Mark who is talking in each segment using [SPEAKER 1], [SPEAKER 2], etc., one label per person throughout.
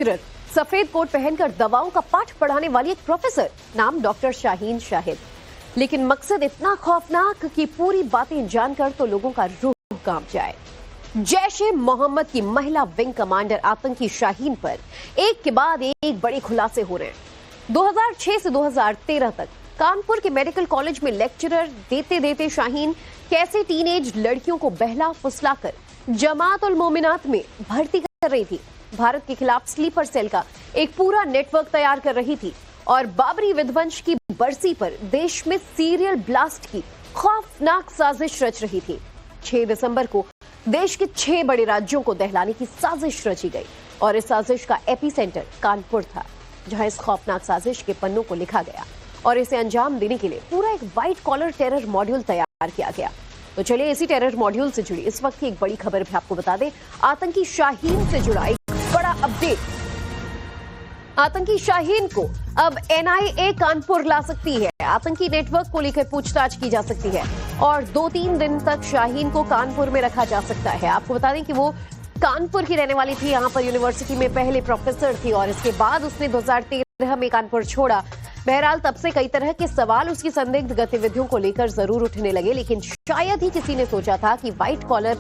[SPEAKER 1] Lecturer, सफेद coat पहनकर दवाओं का पाठ पढ़ाने वाली एक प्रोफेसर, नाम डॉक्टर शाहीन शाहिद। लेकिन मकसद इतना खौफनाक कि पूरी बातें जानकर तो लोगों का रूह कांप जाए। जैश-ए-मोहम्मद की महिला विंग कमांडर आतंकी शाहीन पर एक के बाद एक बड़े खुलासे हो रहे हैं। 2006 से 2013 तक कानपुर के मेडिकल कॉलेज में लेक्चरर देते देते शाहीन कैसे टीनेज लड़कियों को बहला फुसलाकर जमात उल मोमिनात में भर्ती कर रही थी, भारत के खिलाफ स्लीपर सेल का एक पूरा नेटवर्क तैयार कर रही थी और बाबरी विध्वंस की बरसी पर देश में सीरियल ब्लास्ट की खौफनाक साजिश रच रही थी। 6 दिसंबर को देश के 6 बड़े राज्यों को दहलाने की साजिश रची गई और इस साजिश का एपिसेंटर कानपुर था, जहां इस खौफनाक साजिश के पन्नों को लिखा गया और इसे अंजाम देने के लिए पूरा एक व्हाइट कॉलर टेरर मॉड्यूल तैयार किया गया। तो चलिए इसी टेरर मॉड्यूल से जुड़ी इस वक्त की एक बड़ी खबर भी आपको बता दें। आतंकी शाहीन से जुड़ा एक बड़ा अपडेट। आतंकी शाहीन को अब एनआईए कानपुर ला सकती है। आतंकी नेटवर्क को लेकर पूछताछ की जा सकती है और 2-3 दिन तक शाहीन को कानपुर में रखा जा सकता है। आपको बता दें कि वो कानपुर की रहने वाली थी, यहाँ पर यूनिवर्सिटी में पहले प्रोफेसर थी और इसके बाद उसने 2013 में कानपुर छोड़ा। बहरहाल तब से कई तरह के सवाल उसकी संदिग्ध गतिविधियों को लेकर जरूर उठने लगे, लेकिन शायद ही किसी ने सोचा था कि व्हाइट कॉलर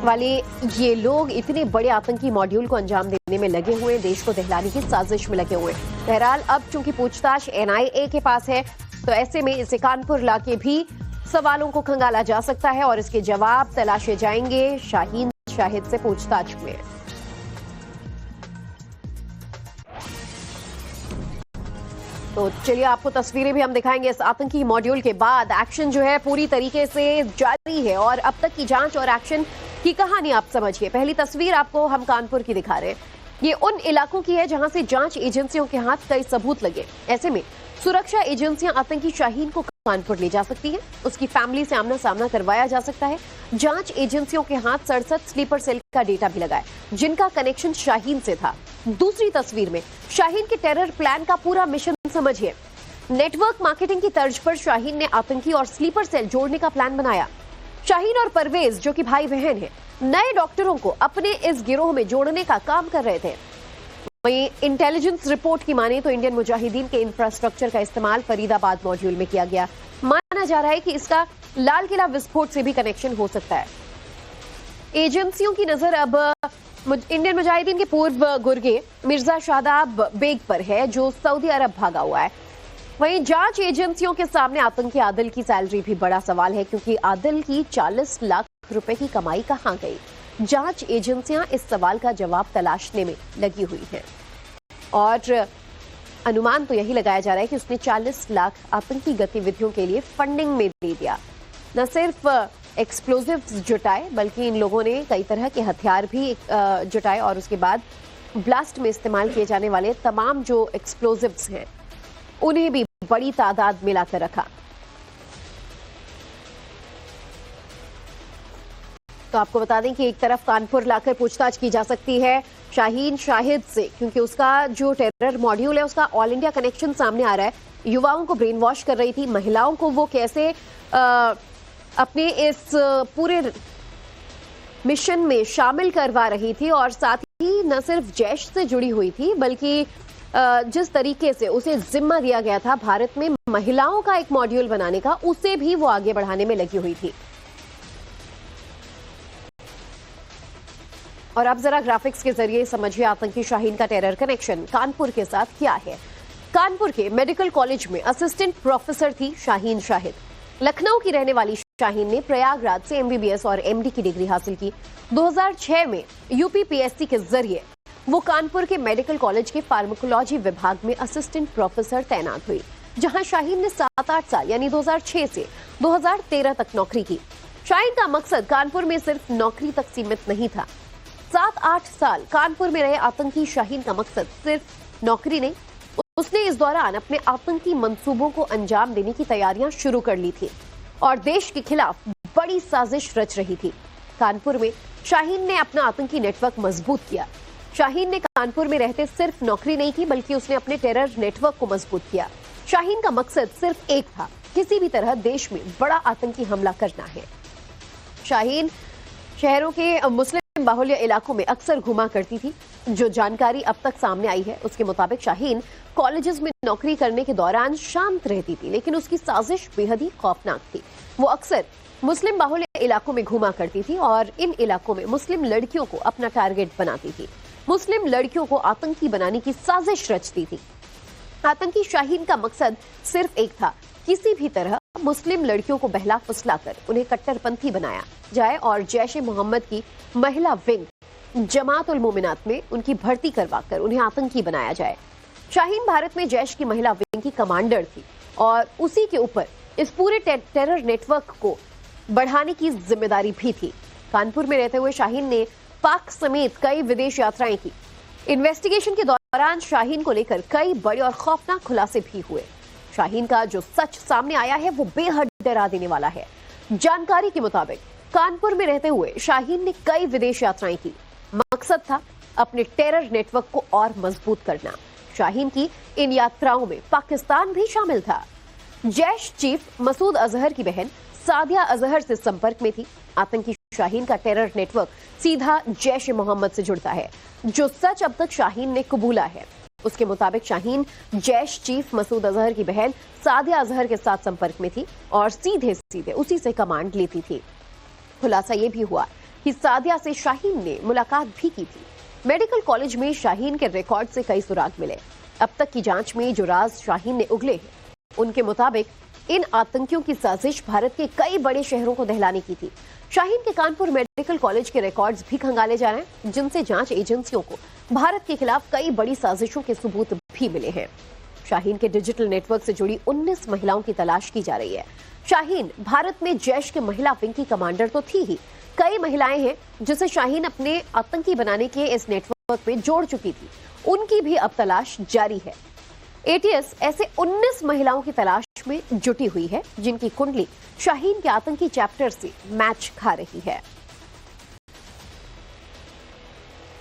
[SPEAKER 1] वाले ये लोग इतने बड़े आतंकी मॉड्यूल को अंजाम देने में लगे हुए, देश को दहलाने की साजिश में लगे हुए। बहरहाल अब चूंकि पूछताछ एनआईए के पास है, तो ऐसे में इसे कानपुर लाके भी सवालों को खंगाला जा सकता है और इसके जवाब तलाशे जाएंगे शाहीन शाहिद से पूछताछ में। तो चलिए आपको तस्वीरें भी हम दिखाएंगे। इस आतंकी मॉड्यूल के बाद एक्शन जो है पूरी तरीके से जारी है और अब तक की जांच और एक्शन की कहानी आप समझिए। पहली तस्वीर आपको हम कानपुर की दिखा रहे हैं। ये उन इलाकों की है जहां से जांच एजेंसियों के हाथ कई सबूत लगे। ऐसे में सुरक्षा एजेंसियां आतंकी शाहीन को कानपुर ले जा सकती हैं, उसकी फैमिली से आमना सामना करवाया जा सकता है। जांच एजेंसियों के हाथ 67 स्लीपर सेल का डेटा भी लगा है, जिनका कनेक्शन शाहीन से था। दूसरी तस्वीर में शाहीन के टेरर प्लान का पूरा मिशन समझिए। नेटवर्क मार्केटिंग की तर्ज पर शाहीन ने आतंकी और स्लीपर सेल जोड़ने का प्लान बनाया। शाहीन और परवेज, जो कि भाई बहन हैं, नए डॉक्टरों को अपने इस गिरोह में जोड़ने का काम कर रहे थे। वहीं इंटेलिजेंस रिपोर्ट की माने तो इंडियन मुजाहिदीन के इंफ्रास्ट्रक्चर का इस्तेमाल फरीदाबाद मॉड्यूल में किया गया। माना जा रहा है कि इसका लाल किला विस्फोट से भी कनेक्शन हो सकता है। एजेंसियों की नजर अब इंडियन मुजाहिदीन के पूर्व गुर्गे मिर्जा शादाब बेग पर है, जो सऊदी अरब भागा हुआ है। वहीं जांच एजेंसियों के सामने आतंकी आदिल की सैलरी भी बड़ा सवाल है, क्योंकि आदिल की 40 लाख रुपए की कमाई कहां गई। जांच एजेंसियां इस सवाल का जवाब तलाशने में लगी हुई हैं और अनुमान तो यही लगाया जा रहा है कि उसने 40 लाख आतंकी गतिविधियों के लिए फंडिंग में दे दिया। न सिर्फ एक्सप्लोजिव्स जुटाए, बल्कि इन लोगों ने कई तरह के हथियार भी जुटाए और उसके बाद ब्लास्ट में इस्तेमाल किए जाने वाले तमाम जो एक्सप्लोजिव्स हैं उन्हें भी बड़ी तादाद में लाकर रखा। तो आपको बता दें कि एक तरफ कानपुर लाकर पूछताछ की जा सकती है शाहीन शाहिद से, क्योंकि उसका जो टेरर मॉड्यूल है उसका ऑल इंडिया कनेक्शन सामने आ रहा है। युवाओं को ब्रेन वॉश कर रही थी, महिलाओं को वो कैसे अपने इस पूरे मिशन में शामिल करवा रही थी और साथ ही न सिर्फ जैश से जुड़ी हुई थी, बल्कि जिस तरीके से उसे जिम्मा दिया गया था भारत में महिलाओं का एक मॉड्यूल बनाने का, उसे भी वो आगे बढ़ाने में लगी हुई थी। और अब जरा ग्राफिक्स के जरिए समझिए आतंकी शाहीन का टेरर कनेक्शन कानपुर के साथ क्या है। कानपुर के मेडिकल कॉलेज में असिस्टेंट प्रोफेसर थी शाहीन शाहिद। लखनऊ की रहने वाली शाहीन ने प्रयागराज से एमबीबीएस और एमडी की डिग्री हासिल की। 2006 में यूपीपीएससी के जरिए वो कानपुर के मेडिकल कॉलेज के फार्माकोलॉजी विभाग में असिस्टेंट प्रोफेसर तैनात हुई, जहां शाहीन ने 7-8 साल यानी 2006 से 2013 तक नौकरी की। शाहीन का मकसद कानपुर में सिर्फ नौकरी तक सीमित नहीं था। 7-8 साल कानपुर में रहे आतंकी शाहीन का मकसद सिर्फ नौकरी नहीं, उसने इस दौरान अपने आतंकी मंसूबों को अंजाम देने की तैयारियां शुरू कर ली थी और देश के खिलाफ बड़ी साजिश रच रही थी। कानपुर में शाहीन ने अपना आतंकी नेटवर्क मजबूत किया। शाहीन ने कानपुर में रहते सिर्फ नौकरी नहीं की, बल्कि उसने अपने टेरर नेटवर्क को मजबूत किया। शाहीन का मकसद सिर्फ एक था, किसी भी तरह देश में बड़ा आतंकी हमला करना है। शाहीन शहरों के मुस्लिम मुस्लिम बाहुल्य इलाकों में अक्सर घुमा करती थी। जो जानकारी अब तक सामने आई है उसके मुताबिक शाहीन कॉलेजेस में नौकरी करने के दौरान शांत रहती थी, लेकिन उसकी साजिश बेहद ही खौफनाक थी। वो अक्सर मुस्लिम बाहुल्य इलाकों में घुमा करती थी और इन इलाकों में मुस्लिम लड़कियों को अपना टारगेट बनाती थी। मुस्लिम लड़कियों को आतंकी बनाने की साजिश रचती थी। आतंकी शाहीन का मकसद सिर्फ एक था, किसी भी तरह मुस्लिम लड़कियों को बहला फुसलाकर उन्हें कट्टरपंथी बनाया जाए और जैश-ए-मोहम्मद की महिला विंग जमात उल मोमिनात में उनकी भर्ती करवाकर उन्हें आतंकी बनाया जाए। शाहीन भारत में जैश की महिला विंग की कमांडर थी और उसी के ऊपर इस पूरे टेरर नेटवर्क को बढ़ाने की जिम्मेदारी भी थी। कानपुर में रहते हुए शाहीन ने पाक समेत कई विदेश यात्राएं की। इन्वेस्टिगेशन के दौरान शाहीन को लेकर कई बड़े और खौफनाक खुलासे भी हुए। शाहीन का जो सच सामने आया है वो बेहद डरा देने वाला है। जानकारी के मुताबिक कानपुर में रहते हुए शाहीन ने कई विदेश यात्राएं की। मकसद था अपने टेरर नेटवर्क को और मजबूत करना। शाहीन की इन यात्राओं में पाकिस्तान भी शामिल था। जैश चीफ मसूद अजहर की बहन सादिया अजहर से संपर्क में थी। आतंकी शाहीन का टेरर नेटवर्क सीधा जैश-ए-मोहम्मद से जुड़ता है, जो सच अब तक शाहीन ने कबूला है। उसके मुताबिक शाहीन जैश चीफ मसूद अजहर की बहन सादिया अजहर के साथ संपर्क में थी और सीधे सीधे उसी से कमांड लेती थी। खुलासा यह भी हुआ कि सादिया से शाहीन ने मुलाकात भी की थी। मेडिकल कॉलेज में शाहीन के रिकॉर्ड से कई सुराग मिले। अब तक की जांच में जो राज शाहीन ने उगले हैं, उनके मुताबिक इन आतंकियों की साजिश भारत के कई बड़े शहरों को दहलाने की थी। शाहीन के कानपुर मेडिकल कॉलेज के रिकॉर्ड्स भी खंगाले जा रहे हैं, जिनसे जांच एजेंसियों को भारत के खिलाफ कई बड़ी साजिशों के सबूत भी मिले हैं। शाहीन के डिजिटल नेटवर्क से जुड़ी 19 महिलाओं की तलाश की जा रही है। शाहीन भारत में जैश के महिला विंग की कमांडर तो थी ही, कई महिलाएं हैं जिसे शाहीन अपने आतंकी बनाने के इस नेटवर्क में जोड़ चुकी थी। उनकी भी अब तलाश जारी है। एटीएस ऐसे 19 महिलाओं की तलाश में जुटी हुई है, जिनकी कुंडली शाहीन के आतंकी चैप्टर से मैच खा रही है।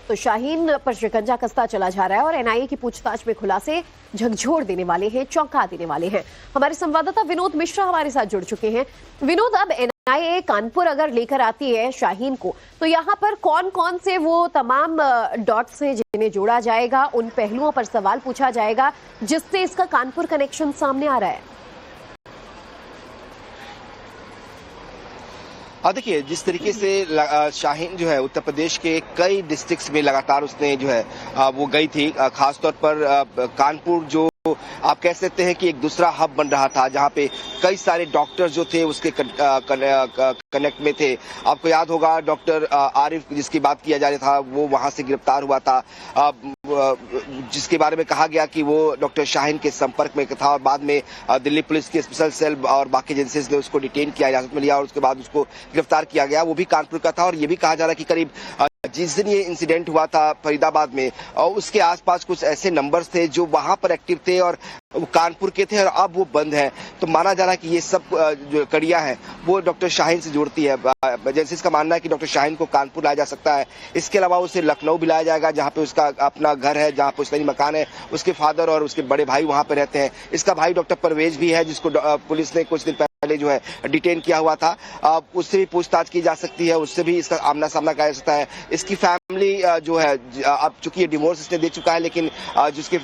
[SPEAKER 1] तो शाहीन पर शिकंजा कसता चला जा रहा है और एनआईए की पूछताछ में खुलासे झकझोर देने वाले हैं, चौंका देने वाले हैं। हमारे संवाददाता विनोद मिश्रा हमारे साथ जुड़ चुके हैं। विनोद, अब एनआईए कानपुर अगर लेकर आती है शाहीन को, तो यहाँ पर कौन कौन से वो तमाम डॉट्स हैं जिन्हें जोड़ा जाएगा, उन पहलुओं पर सवाल पूछा जाएगा जिससे इसका कानपुर कनेक्शन सामने आ रहा है?
[SPEAKER 2] देखिए, जिस तरीके से शाहीन जो है उत्तर प्रदेश के कई डिस्ट्रिक्ट्स में लगातार उसने जो है वो गई थी, खासतौर पर कानपुर जो आप कह सकते हैं कि एक दूसरा हब बन रहा था, जहां पे कई सारे डॉक्टर जो थे उसके कनेक्ट में थे। आपको याद होगा डॉक्टर आरिफ, जिसकी बात किया जा रहा था, वो वहां से गिरफ्तार हुआ था, जिसके बारे में कहा गया कि वो डॉक्टर शाहीन के संपर्क में था और बाद में दिल्ली पुलिस की स्पेशल सेल और बाकी एजेंसीज ने उसको डिटेन किया, इजाजत में लिया और उसके बाद उसको गिरफ्तार किया गया। वो भी कानपुर का था और ये भी कहा जा रहा है कि करीब जिस दिन ये इंसिडेंट हुआ था फरीदाबाद में, और उसके आसपास कुछ ऐसे नंबर्स थे जो वहां पर एक्टिव थे और वो कानपुर के थे और अब वो बंद है। तो माना जा रहा है कि ये सब जो कड़ियां हैं वो डॉक्टर शाहीन से जुड़ती है। एजेंसीज का मानना है कि डॉक्टर शाहीन को कानपुर लाया जा सकता है। इसके अलावा उसे लखनऊ भी लाया जाएगा, जहां पे उसका अपना घर है, जहां पुश्तैनी मकान है। उसके फादर और उसके बड़े भाई वहां पे रहते हैं। इसका भाई डॉक्टर परवेज भी है, जिसको पुलिस ने कुछ दिन पहले जो है डिटेन किया हुआ था। उससे भी पूछताछ की जा सकती है, उससे भी इसका आमना सामना किया जा सकता है। इसकी फैमिली जो है, अब चूंकि ये डिवोर्स इसने दे चुका है, लेकिन जिसके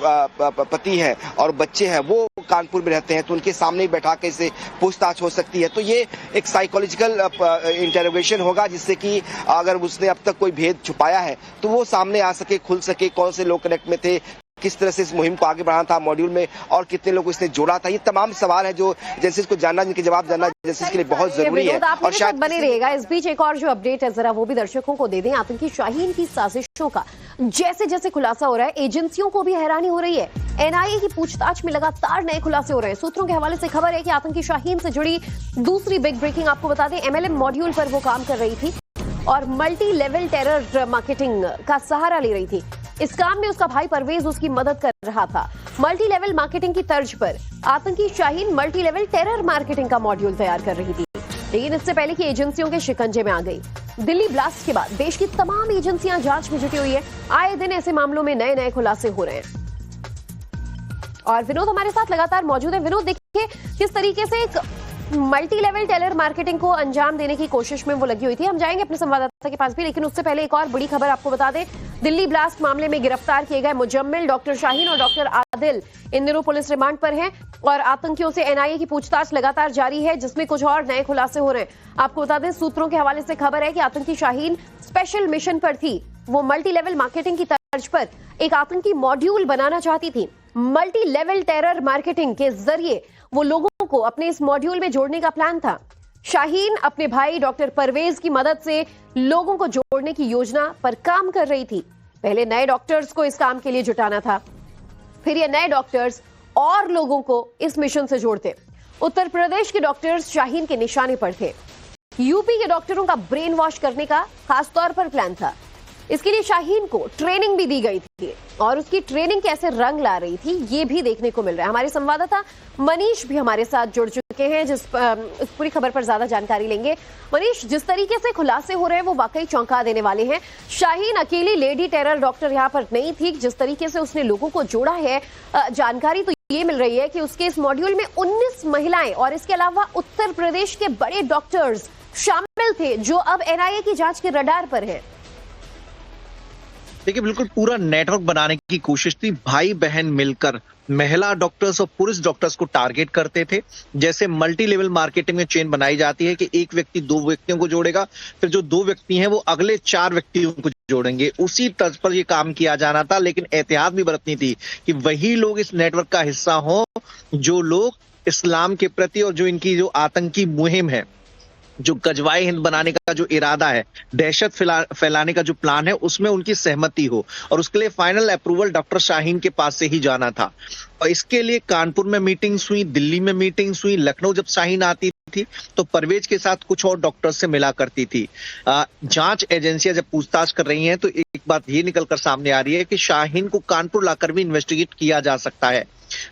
[SPEAKER 2] पति हैं और बच्चे हैं वो कानपुर में रहते हैं, तो उनके सामने ही बैठा के इसे पूछताछ हो सकती है। तो ये एक साइकोलॉजिकल इंटरोगेशन होगा, जिससे कि अगर उसने अब तक कोई भेद छुपाया है तो वो सामने आ सके, खुल सके, कौन से लोग कनेक्ट में थे, किस तरह से इस मुहिम को आगे बढ़ाना था मॉड्यूल में, और कितने लोग इसने जोड़ा था। ये तमाम सवाल है जो जैसे इसको जानना, जिनके जवाब जानना जैसे इसके लिए बहुत जरूरी है। और शायद
[SPEAKER 1] बने रहेगा। इस बीच एक और जो अपडेट है जरा वो भी दर्शकों को दे दें। आतंकी शाहीन की साजिशों का जैसे जैसे खुलासा हो रहा है, एजेंसियों को भी हैरानी हो रही है। एनआईए की पूछताछ में लगातार नए खुलासे हो रहे हैं। सूत्रों के हवाले से खबर है कि आतंकी शाहीन से जुड़ी दूसरी बिग ब्रेकिंग आपको बता दें, एमएलएम मॉड्यूल पर वो काम कर रही थी और मल्टी लेवल टेरर मार्केटिंग का सहारा ले रही थी। इस काम में उसका भाई परवेज उसकी मदद कर रहा था। मल्टी लेवल मार्केटिंग की तर्ज पर आतंकी Shaheen multi level terror marketing का मॉड्यूल तैयार कर रही थी, लेकिन इससे पहले कि एजेंसियों के शिकंजे में आ गई। दिल्ली ब्लास्ट के बाद देश की तमाम एजेंसियां जांच में जुटी हुई है। आए दिन ऐसे मामलों में नए नए खुलासे हो रहे हैं। और विनोद हमारे साथ लगातार मौजूद है। विनोद, देखिए किस तरीके से एक मल्टी लेवल टेलर मार्केटिंग को अंजाम देने की कोशिश में वो लगी हुई थी। हम जाएंगे अपने संवाददाता के पास भी, लेकिन उससे पहले एक और बड़ी खबर आपको बता दें। दिल्ली ब्लास्ट मामले में गिरफ्तार किए गए मुजम्मिल डॉक्टर शाहीन और डॉक्टर आदिल इन दिनों पुलिस रिमांड पर हैं और आतंकियों से एनआईए की पूछताछ लगातार जारी है, जिसमें कुछ और नए खुलासे हो रहे हैं। आपको बता दें, सूत्रों के हवाले से खबर है कि आतंकी शाहीन स्पेशल मिशन पर थी। वो मल्टी लेवल मार्केटिंग की तर्ज पर एक आतंकी मॉड्यूल बनाना चाहती थी। मल्टी लेवल टेरर मार्केटिंग के जरिए वो लोगों को अपने इस मॉड्यूल में जोड़ने का प्लान था। शाहीन अपने भाई डॉक्टर परवेज की मदद से लोगों को जोड़ने की योजना पर काम कर रही थी। पहले नए डॉक्टर्स को इस काम के लिए जुटाना था, फिर ये नए डॉक्टर्स और लोगों को इस मिशन से जोड़ते। उत्तर प्रदेश के डॉक्टर्स शाहीन के निशाने पर थे। यूपी के डॉक्टरों का ब्रेन वॉश करने का खासतौर पर प्लान था। इसके लिए शाहीन को ट्रेनिंग भी दी गई थी और उसकी ट्रेनिंग कैसे रंग ला रही थी ये भी देखने को मिल रहा है। हमारे संवाददाता मनीष भी हमारे साथ जुड़ चुके हैं, इस पूरी खबर पर ज्यादा जानकारी लेंगे। मनीष, जिस तरीके से खुलासे हो रहे हैं वो वाकई चौंका देने वाले हैं। शाहीन अकेली लेडी टेरर डॉक्टर यहाँ पर नहीं थी। जिस तरीके से उसने लोगों को जोड़ा है, जानकारी तो ये मिल रही है कि उसके इस मॉड्यूल में 19 महिलाएं और इसके अलावा उत्तर प्रदेश के बड़े डॉक्टर्स शामिल थे, जो अब एनआईए की जांच के रडार पर है।
[SPEAKER 3] देखिए, बिल्कुल पूरा नेटवर्क बनाने की कोशिश थी। भाई बहन मिलकर महिला डॉक्टर्स और पुरुष डॉक्टर्स को टारगेट करते थे। जैसे मल्टी लेवल मार्केटिंग में चेन बनाई जाती है कि एक व्यक्ति 2 व्यक्तियों को जोड़ेगा, फिर जो 2 व्यक्ति हैं वो अगले 4 व्यक्तियों को जोड़ेंगे। उसी तर्ज पर ये काम किया जाना था, लेकिन एहतियात भी बरतनी थी कि वही लोग इस नेटवर्क का हिस्सा हों जो लोग इस्लाम के प्रति और जो इनकी जो आतंकी मुहिम है, जो गजवाए हिंद बनाने का जो इरादा है, दहशत फैलाने का जो प्लान है, उसमें उनकी सहमति हो। और उसके लिए फाइनल अप्रूवल डॉक्टर शाहीन के पास से ही जाना था। और इसके लिए कानपुर में मीटिंग्स हुई, दिल्ली में मीटिंग्स हुई। लखनऊ जब शाहीन आती थी तो परवेज के साथ कुछ और डॉक्टर्स से मिला करती थी। जांच एजेंसियां जब पूछताछ कर रही हैं तो एक बात ये निकलकर सामने आ रही है कि शाहीन को कानपुर लाकर भी इन्वेस्टिगेट किया जा सकता है।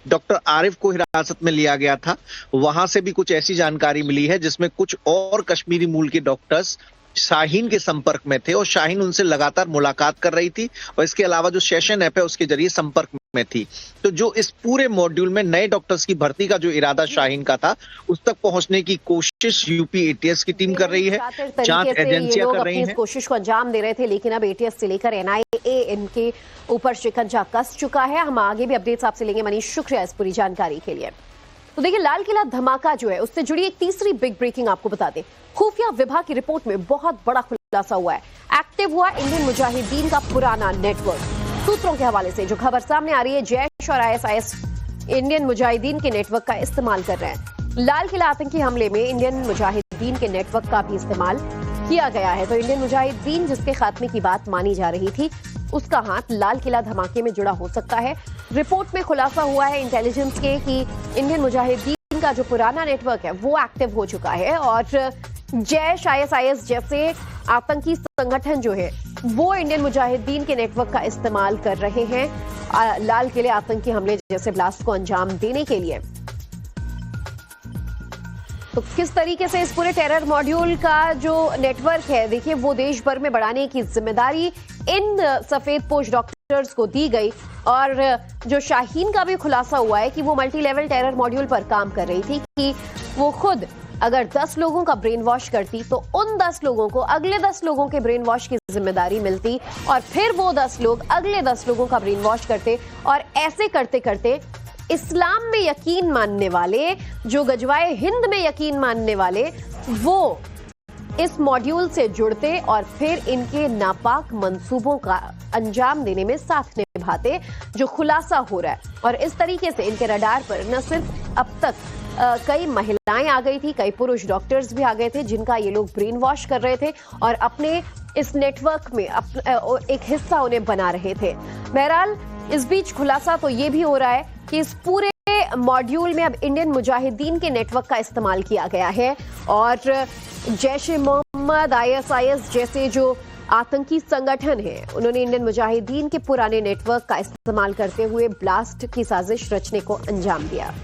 [SPEAKER 3] डॉक्टर आरिफ को हिरासत में लिया गया था, वहां से भी कुछ ऐसी जानकारी मिली है जिसमें कुछ और कश्मीरी मूल के डॉक्टर्स शाहीन के संपर्क में थे और शाहीन उनसे लगातार मुलाकात कर रही थी और इसके अलावा जो सेशन ऐप है उसके जरिए संपर्क में थी। तो जो इस पूरे मॉड्यूल में नए डॉक्टर्स की भर्ती का जो इरादा शाहीन का था, उस तक पहुंचने की कोशिश यूपी एटीएस की टीम कर रही है, जांच एजेंसियां कर रही हैं।
[SPEAKER 1] इस कोशिश को अंजाम दे रहे थे, लेकिन अब एटीएस से लेकर एनआईए इनके ऊपर शिकंजा कस चुका है। हम आगे भी अपडेट्स आपसे लेंगे। मनीष, शुक्रिया इस पूरी जानकारी के लिए। तो देखिए, लाल किला धमाका जो है उससे जुड़ी एक तीसरी बिग ब्रेकिंग आपको बता दें। खुफिया विभाग की रिपोर्ट में बहुत बड़ा खुलासा हुआ है। एक्टिव हुआ इंडियन मुजाहिदीन का पुराना नेटवर्क। सूत्रों के हवाले से जो खबर सामने आ रही है, जैश और आईएसआईएस इंडियन मुजाहिदीन के नेटवर्क का इस्तेमाल कर रहे हैं। लाल किला आतंकी हमले में इंडियन मुजाहिदीन के नेटवर्क का भी इस्तेमाल किया गया है। तो इंडियन मुजाहिदीन जिसके खात्मे की बात मानी जा रही थी, उसका हाथ लाल किला धमाके में जुड़ा हो सकता है। रिपोर्ट में खुलासा हुआ है इंटेलिजेंस के कि इंडियन मुजाहिदीन का जो पुराना नेटवर्क है वो एक्टिव हो चुका है और जैश, आईएसआईएस जैसे आतंकी संगठन जो है वो इंडियन मुजाहिदीन के नेटवर्क का इस्तेमाल कर रहे हैं लाल किले आतंकी हमले जैसे ब्लास्ट को अंजाम देने के लिए। तो किस तरीके से इस पूरे टेरर मॉड्यूल का जो नेटवर्क है, देखिए, वो देश भर में बढ़ाने की जिम्मेदारी इन सफेद पोश डॉक्टर्स को दी गई। और जो शाहीन का भी खुलासा हुआ है कि वो मल्टी लेवल टेरर मॉड्यूल पर काम कर रही थी कि वो खुद अगर 10 लोगों का ब्रेन वॉश करती तो उन 10 लोगों को अगले 10 लोगों के ब्रेन वॉश की जिम्मेदारी मिलती और फिर वो 10 लोग अगले 10 लोगों का ब्रेन वॉश करते और ऐसे करते करते इस्लाम में यकीन मानने वाले, जो गजवाए हिंद में यकीन मानने वाले, वो इस मॉड्यूल से जुड़ते और फिर इनके नापाक मंसूबों का अंजाम देने में साथ निभाते, जो खुलासा हो रहा है। और इस तरीके से इनके रडार पर न सिर्फ अब तक कई महिलाएं आ गई थी, कई पुरुष डॉक्टर्स भी आ गए थे जिनका ये लोग ब्रेन वॉश कर रहे थे और अपने इस नेटवर्क में एक हिस्सा उन्हें बना रहे थे। बहरहाल, इस बीच खुलासा तो ये भी हो रहा है कि इस पूरे मॉड्यूल में अब इंडियन मुजाहिदीन के नेटवर्क का इस्तेमाल किया गया है और जैश-ए-मोहम्मद, आईएसआईएस जैसे जो आतंकी संगठन है, उन्होंने इंडियन मुजाहिदीन के पुराने नेटवर्क का इस्तेमाल करते हुए ब्लास्ट की साजिश रचने को अंजाम दिया।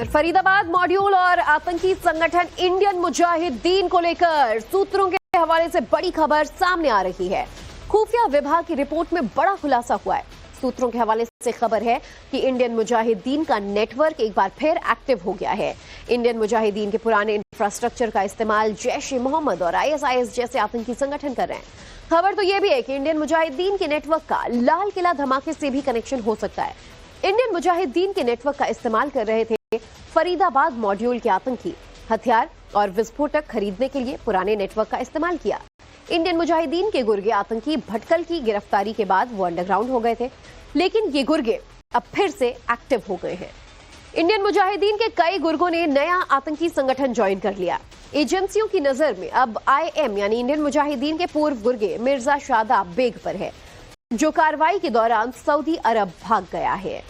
[SPEAKER 1] फरीदाबाद मॉड्यूल और आतंकी संगठन इंडियन मुजाहिदीन को लेकर सूत्रों के हवाले से बड़ी खबर सामने आ रही है। खुफिया विभाग की रिपोर्ट में बड़ा खुलासा हुआ है। सूत्रों के हवाले से खबर है कि इंडियन मुजाहिदीन का नेटवर्क एक बार फिर एक्टिव हो गया है। इंडियन मुजाहिदीन के पुराने इंफ्रास्ट्रक्चर का इस्तेमाल जैश ए मोहम्मद और ISIS जैसे आतंकी संगठन कर रहे हैं। खबर तो यह भी है कि इंडियन मुजाहिदीन के नेटवर्क का लाल किला धमाके से भी कनेक्शन हो सकता है। इंडियन मुजाहिदीन के नेटवर्क का इस्तेमाल कर रहे थे फरीदाबाद मॉड्यूल के आतंकी। हथियार और विस्फोटक खरीदने के लिए पुराने नेटवर्क का इस्तेमाल किया। इंडियन मुजाहिदीन के गुर्गे आतंकी भटकल की गिरफ्तारी के बाद वो अंडरग्राउंड हो गए थे, लेकिन ये गुर्गे अब फिर से एक्टिव हो गए हैं। इंडियन मुजाहिदीन के कई गुर्गों ने नया आतंकी संगठन ज्वाइन कर लिया। एजेंसियों की नजर में अब IM यानी इंडियन मुजाहिदीन के पूर्व गुर्गे मिर्जा शादाब बेग पर है, जो कार्रवाई के दौरान सऊदी अरब भाग गया है।